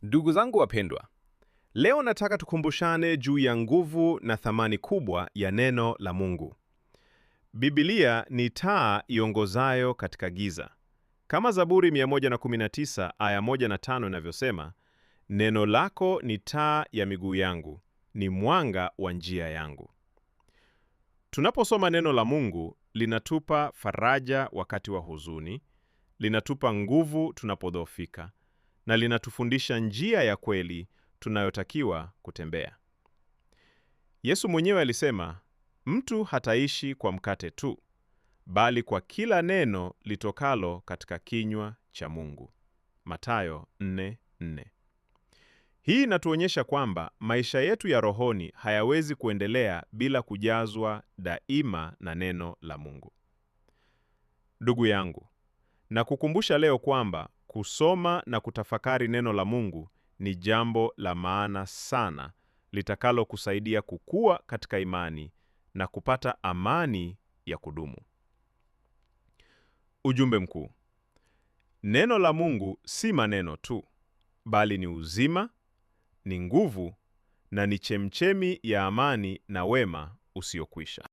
Ndugu zangu wapendwa, leo nataka tukumbushane juu ya nguvu na thamani kubwa ya neno la Mungu. Biblia ni taa iongozayo katika giza. Kama Zaburi 119 aya 1 na 5 inavyosema, neno lako ni taa ya miguu yangu, ni mwanga wa njia yangu. Tunaposoma neno la Mungu, linatupa faraja wakati wa huzuni, linatupa nguvu tunapodhoofika, na linatufundisha njia ya kweli tunayotakiwa kutembea. Yesu mwenyewe alisema, mtu hataishi kwa mkate tu, bali kwa kila neno litokalo katika kinywa cha Mungu. Mathayo 4:4. Hii inatuonyesha kwamba maisha yetu ya rohoni hayawezi kuendelea bila kujazwa daima na neno la Mungu. Ndugu yangu, nakukumbusha leo kwamba kusoma na kutafakari neno la Mungu ni jambo la maana sana litakalo kusaidia kukua katika imani na kupata amani ya kudumu. Ujumbe mkuu. Neno la Mungu si maneno tu, bali ni uzima, ni nguvu na ni chemchemi ya amani na wema usiokwisha.